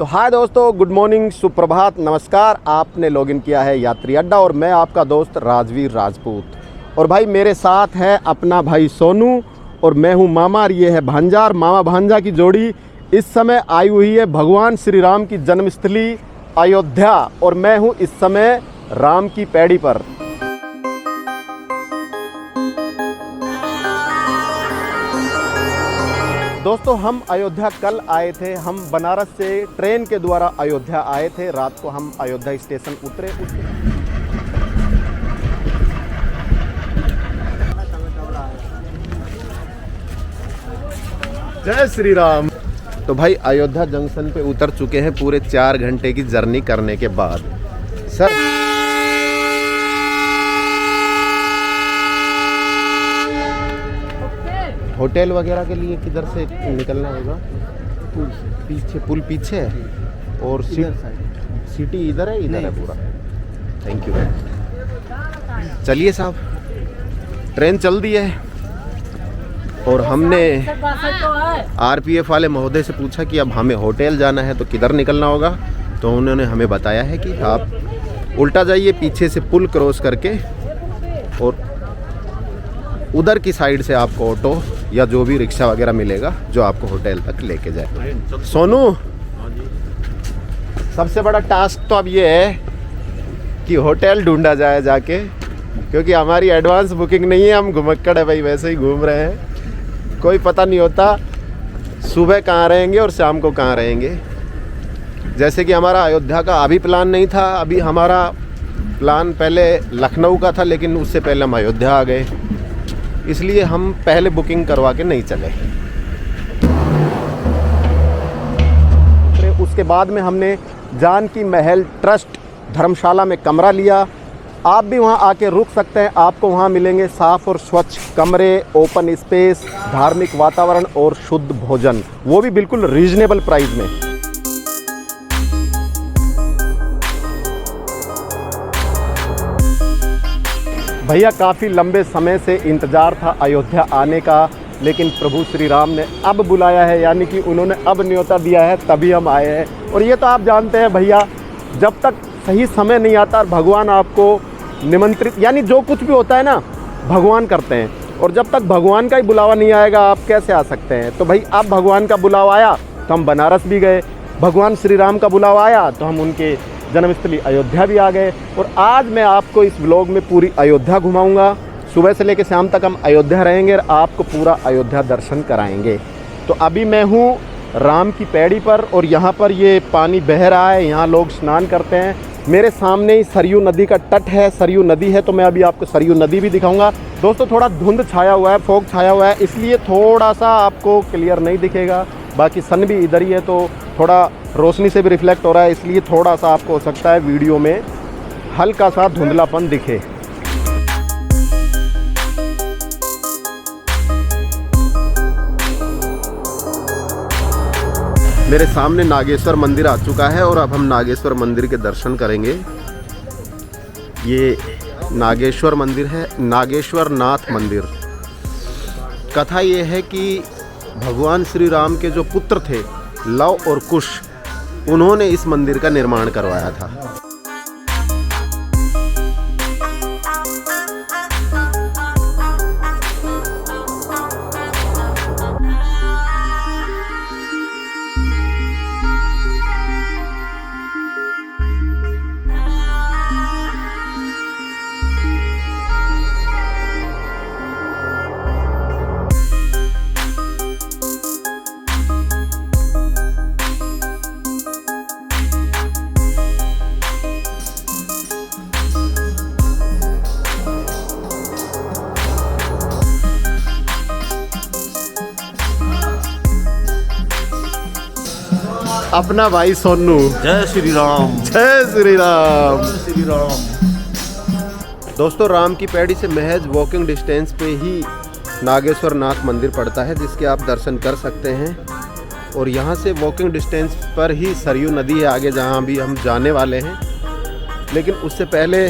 हाय दोस्तों, good morning, सुप्रभात, नमस्कार। आपने लॉगिन किया है यात्री अड्डा और मैं आपका दोस्त राजवीर राजपूत। और भाई मेरे साथ है अपना भाई सोनू और मैं हूँ मामा। और ये है भांजा और मामा भांजा की जोड़ी इस समय आई हुई है भगवान श्री राम की जन्मस्थली अयोध्या। और मैं हूँ इस समय राम की पैड़ी पर। दोस्तों हम अयोध्या कल आए थे। हम बनारस से ट्रेन के द्वारा अयोध्या आए थे। रात को हम अयोध्या स्टेशन उतरे। जय श्री राम। तो भाई अयोध्या जंक्शन पे उतर चुके हैं पूरे 4 घंटे की जर्नी करने के बाद। सर होटल वगैरह के लिए किधर से निकलना होगा? पुल पीछे है और सिटी इधर है पूरा। Thank you. चलिए साहब, ट्रेन चल दी है और हमने आरपीएफ वाले महोदय से पूछा कि अब हमें होटल जाना है तो किधर निकलना होगा। तो उन्होंने हमें बताया है कि आप उल्टा जाइए, पीछे से पुल क्रॉस करके और उधर की साइड से आपको ऑटो या जो भी रिक्शा वगैरह मिलेगा जो आपको होटल तक लेके जाए। सोनू, सबसे बड़ा टास्क तो अब ये है कि होटल ढूंढा जाए जाके, क्योंकि हमारी एडवांस बुकिंग नहीं है। हम घुमक्कड़ है भाई, वैसे ही घूम रहे हैं। कोई पता नहीं होता सुबह कहाँ रहेंगे और शाम को कहाँ रहेंगे। जैसे कि हमारा अयोध्या का अभी प्लान नहीं था। अभी हमारा प्लान पहले लखनऊ का था, लेकिन उससे पहले हम अयोध्या आ गए, इसलिए हम पहले बुकिंग करवा के नहीं चले। उसके बाद में हमने जानकी महल ट्रस्ट धर्मशाला में कमरा लिया। आप भी वहां आके रुक सकते हैं। आपको वहां मिलेंगे साफ़ और स्वच्छ कमरे, ओपन स्पेस, धार्मिक वातावरण और शुद्ध भोजन, वो भी बिल्कुल रीजनेबल प्राइस में। भैया काफ़ी लंबे समय से इंतज़ार था अयोध्या आने का, लेकिन प्रभु श्री राम ने अब बुलाया है, यानी कि उन्होंने अब न्योता दिया है, तभी हम आए हैं। और ये तो आप जानते हैं भैया, जब तक सही समय नहीं आता भगवान आपको निमंत्रित, यानी जो कुछ भी होता है ना भगवान करते हैं, और जब तक भगवान का ही बुलावा नहीं आएगा आप कैसे आ सकते हैं। तो भाई अब भगवान का बुलावा आया तो हम बनारस भी गए, भगवान श्री राम का बुलावा आया तो हम उनके जन्मस्थली अयोध्या भी आ गए। और आज मैं आपको इस व्लॉग में पूरी अयोध्या घुमाऊंगा। सुबह से लेकर शाम तक हम अयोध्या रहेंगे और आपको पूरा अयोध्या दर्शन कराएंगे। तो अभी मैं हूँ राम की पैड़ी पर और यहाँ पर ये पानी बह रहा है, यहाँ लोग स्नान करते हैं। मेरे सामने ही सरयू नदी का तट है, सरयू नदी है, तो मैं अभी आपको सरयू नदी भी दिखाऊंगा। दोस्तों थोड़ा धुंध छाया हुआ है, फॉग छाया हुआ है, इसलिए थोड़ा सा आपको क्लियर नहीं दिखेगा। बाकी सन भी इधर ही है तो थोड़ा रोशनी से भी रिफ्लेक्ट हो रहा है, इसलिए थोड़ा सा आपको हो सकता है वीडियो में हल्का सा धुंधलापन दिखे। मेरे सामने नागेश्वर मंदिर आ चुका है और अब हम नागेश्वर मंदिर के दर्शन करेंगे। ये नागेश्वर मंदिर है, नागेश्वर नाथ मंदिर। कथा ये है कि भगवान श्री राम के जो पुत्र थे लव और कुश, उन्होंने इस मंदिर का निर्माण करवाया था। अपना भाई सोनू। जय श्री राम। जय श्री राम। जय श्री राम। दोस्तों राम की पैड़ी से महज वॉकिंग डिस्टेंस पे ही नागेश्वर नाथ मंदिर पड़ता है, जिसके आप दर्शन कर सकते हैं। और यहाँ से वॉकिंग डिस्टेंस पर ही सरयू नदी है आगे, जहाँ भी हम जाने वाले हैं। लेकिन उससे पहले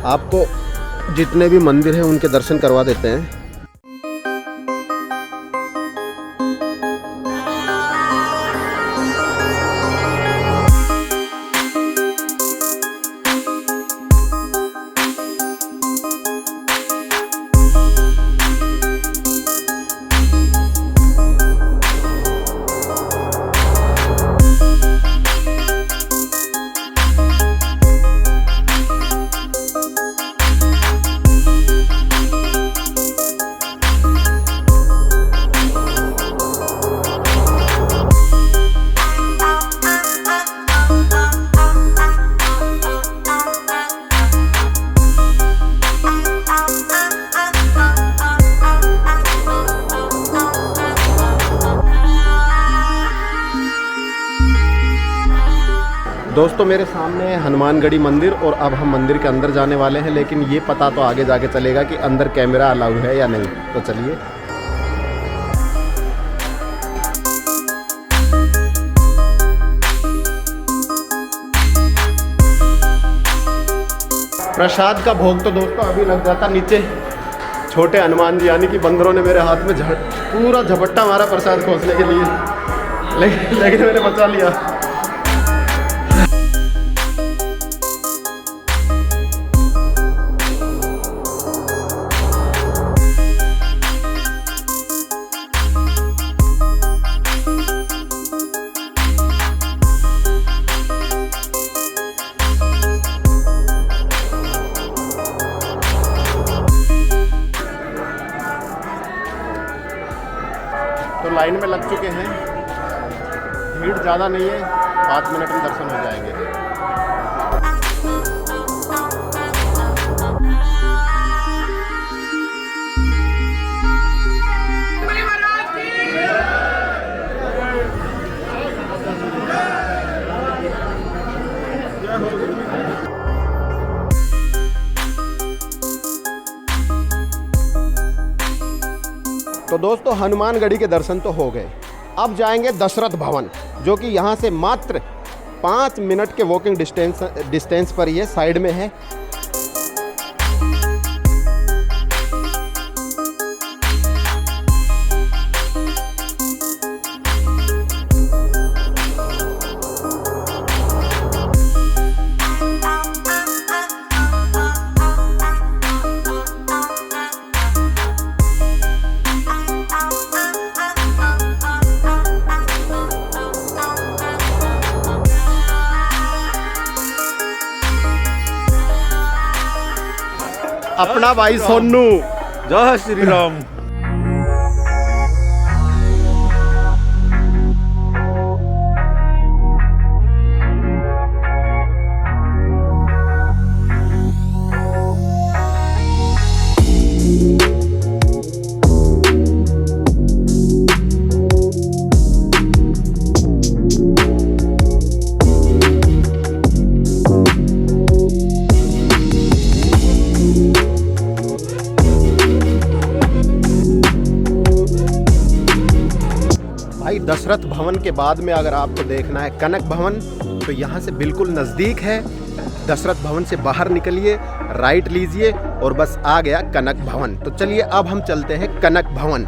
आपको जितने भी मंदिर हैं उनके दर्शन करवा देते हैं। दोस्तों मेरे सामने है हनुमानगढ़ी मंदिर और अब हम मंदिर के अंदर जाने वाले हैं, लेकिन ये पता तो आगे जाके चलेगा कि अंदर कैमरा अलाउ है या नहीं। तो चलिए। प्रसाद का भोग तो दोस्तों अभी लग जाता नीचे। छोटे हनुमान जी यानी कि बंदरों ने मेरे हाथ में पूरा झपट्टा मारा प्रसाद खोसने के लिए, लेकिन मैंने बचा लिया। तो लाइन में लग चुके हैं, भीड़ ज़्यादा नहीं है, 5 मिनट में दर्शन हो जाएंगे। तो दोस्तों हनुमानगढ़ी के दर्शन तो हो गए, अब जाएंगे दशरथ भवन, जो कि यहाँ से मात्र 5 मिनट के वॉकिंग डिस्टेंस पर ये साइड में है। अपना भाई सोनू, जय श्री राम। दशरथ भवन के बाद में अगर आपको देखना है कनक भवन, तो यहाँ से बिल्कुल नज़दीक है। दशरथ भवन से बाहर निकलिए, राइट लीजिए और बस आ गया कनक भवन। तो चलिए अब हम चलते हैं कनक भवन।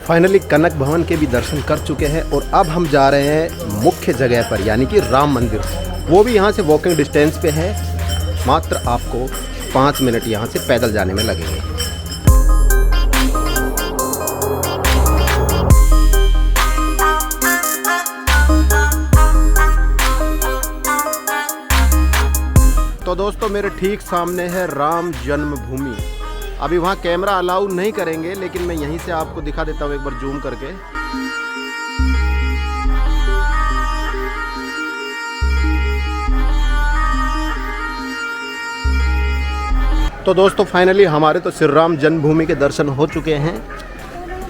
फाइनली कनक भवन के भी दर्शन कर चुके हैं और अब हम जा रहे हैं मुख्य जगह पर, यानी कि राम मंदिर। वो भी यहाँ से वॉकिंग डिस्टेंस पे है, मात्र आपको 5 मिनट यहाँ से पैदल जाने में लगेंगे। दोस्तों मेरे ठीक सामने है राम जन्मभूमि। अभी वहाँ कैमरा अलाउ नहीं करेंगे, लेकिन मैं यहीं से आपको दिखा देता हूँ एक बार जूम करके। तो दोस्तों फाइनली हमारे तो श्री राम जन्मभूमि के दर्शन हो चुके हैं।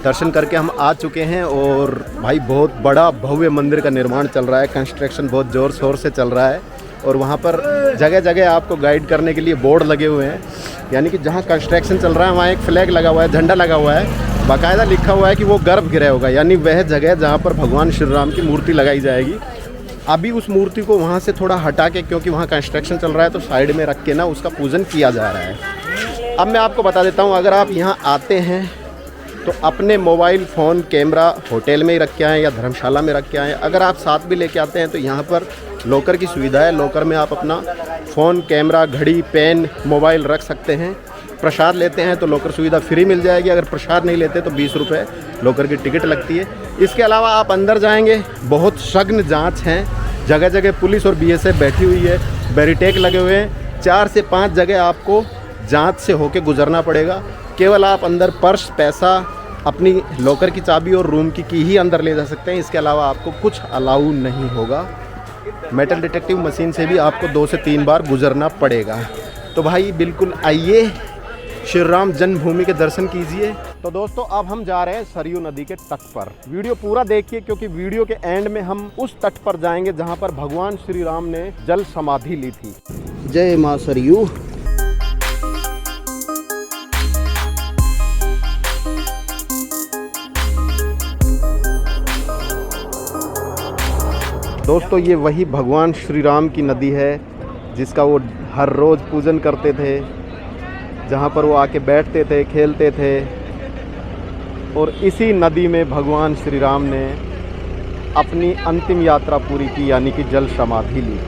दर्शन करके हम आ चुके हैं और भाई बहुत बड़ा भव्य मंदिर का निर्माण चल रहा है। कंस्ट्रक्शन बहुत ज़ोर शोर से चल रहा है और वहाँ पर जगह जगह आपको गाइड करने के लिए बोर्ड लगे हुए हैं। यानी कि जहाँ कंस्ट्रक्शन चल रहा है वहाँ एक फ्लैग लगा हुआ है, झंडा लगा हुआ है, बाकायदा लिखा हुआ है कि वो गर्भगृह होगा, यानी वह जगह जहाँ पर भगवान श्री राम की मूर्ति लगाई जाएगी। अभी उस मूर्ति को वहाँ से थोड़ा हटा के, क्योंकि वहाँ कंस्ट्रक्शन चल रहा है, तो साइड में रख के ना उसका पूजन किया जा रहा है। अब मैं आपको बता देता हूँ, अगर आप यहाँ आते हैं तो अपने मोबाइल फ़ोन कैमरा होटल में ही रख के आएँ या धर्मशाला में रख के आएँ। अगर आप साथ भी लेके आते हैं तो यहाँ पर लॉकर की सुविधा है। लॉकर में आप अपना फ़ोन, कैमरा, घड़ी, पेन, मोबाइल रख सकते हैं। प्रसाद लेते हैं तो लॉकर सुविधा फ्री मिल जाएगी। अगर प्रसाद नहीं लेते तो 20 रुपये लॉकर की टिकट लगती है। इसके अलावा आप अंदर जाएंगे, बहुत सघन जांच हैं, जगह जगह पुलिस और बीएसएफ बैठी हुई है, बैरिटेक लगे हुए हैं। 4 से 5 जगह आपको जांच से होके गुजरना पड़ेगा। केवल आप अंदर पर्स, पैसा, अपनी लॉकर की चाबी और रूम की ही अंदर ले जा सकते हैं। इसके अलावा आपको कुछ अलाउ नहीं होगा। मेटल डिटेक्टिव मशीन से भी आपको 2 से 3 बार गुजरना पड़ेगा। तो भाई बिल्कुल आइए, श्री राम जन्मभूमि के दर्शन कीजिए। तो दोस्तों अब हम जा रहे हैं सरयू नदी के तट पर। वीडियो पूरा देखिए, क्योंकि वीडियो के एंड में हम उस तट पर जाएंगे जहां पर भगवान श्री राम ने जल समाधि ली थी। जय मां सरयू। दोस्तों ये वही भगवान श्री राम की नदी है जिसका वो हर रोज़ पूजन करते थे, जहाँ पर वो आके बैठते थे, खेलते थे। और इसी नदी में भगवान श्री राम ने अपनी अंतिम यात्रा पूरी की, यानी कि जल समाधि ली।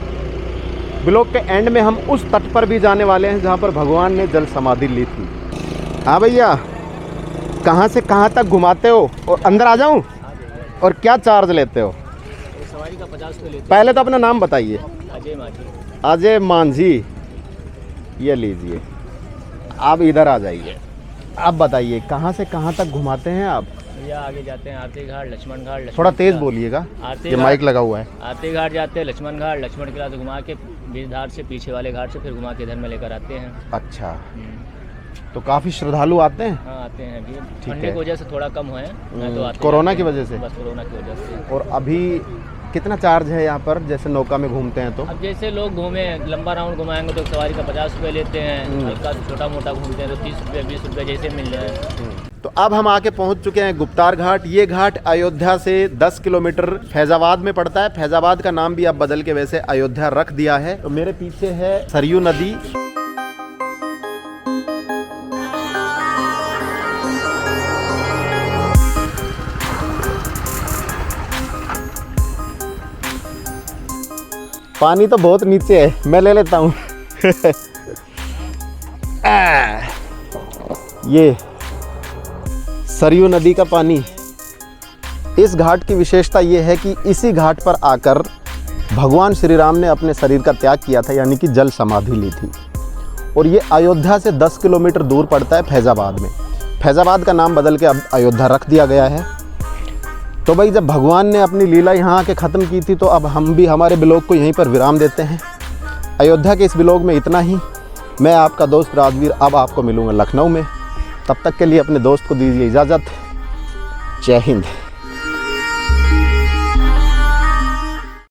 ब्लॉग के एंड में हम उस तट पर भी जाने वाले हैं जहाँ पर भगवान ने जल समाधि ली थी। हाँ भैया, कहाँ से कहाँ तक घुमाते हो और अंदर आ जाऊँ? और क्या चार्ज लेते हो? सवारी का 50 रुपये लेते पहले तो अपना नाम बताइए। अजय मांझी। अजय मांझी, ये लीजिए। आप इधर आ जाइए। अब बताइए कहाँ से कहाँ तक घुमाते हैं आप? भैया आगे जाते हैं आरती घाट, लक्ष्मण घाट। थोड़ा तेज बोलिएगा, ये माइक लगा हुआ है। आरती घाट जाते हैं, लक्ष्मण घाट, लक्ष्मण किला से घुमा के बीजधार से पीछे वाले घाट से फिर घुमा के इधर में लेकर आते हैं। अच्छा, तो काफ़ी श्रद्धालु आते हैं? हाँ आते हैं। अभी ठंडे की वजह से थोड़ा कम हुए हैं, तो आते कोरोना की वजह से? बस कोरोना की वजह से। और अभी कितना चार्ज है यहाँ पर, जैसे नौका में घूमते हैं तो? अब जैसे लोग घूमे, लंबा राउंड घुमाएंगे तो सवारी का 50 रुपये लेते हैं। हल्का छोटा मोटा घूमते हैं तो 30 रुपये 20 रुपये जैसे मिल जाए। तो अब हम आके पहुँच चुके हैं गुप्तार घाट। ये घाट अयोध्या से 10 किलोमीटर फैजाबाद में पड़ता है। फैजाबाद का नाम भी अब बदल के वैसे अयोध्या रख दिया है। तो मेरे पीछे है सरयू नदी। पानी तो बहुत नीचे है, मैं ले लेता हूँ। ये सरयू नदी का पानी। इस घाट की विशेषता ये है कि इसी घाट पर आकर भगवान श्री राम ने अपने शरीर का त्याग किया था, यानी कि जल समाधि ली थी। और ये अयोध्या से 10 किलोमीटर दूर पड़ता है फैजाबाद में। फैजाबाद का नाम बदल के अब अयोध्या रख दिया गया है। तो भाई जब भगवान ने अपनी लीला यहाँ आके ख़त्म की थी, तो अब हम भी हमारे ब्लॉग को यहीं पर विराम देते हैं। अयोध्या के इस ब्लॉग में इतना ही। मैं आपका दोस्त राजवीर अब आपको मिलूँगा लखनऊ में। तब तक के लिए अपने दोस्त को दीजिए इजाज़त। जय हिंद।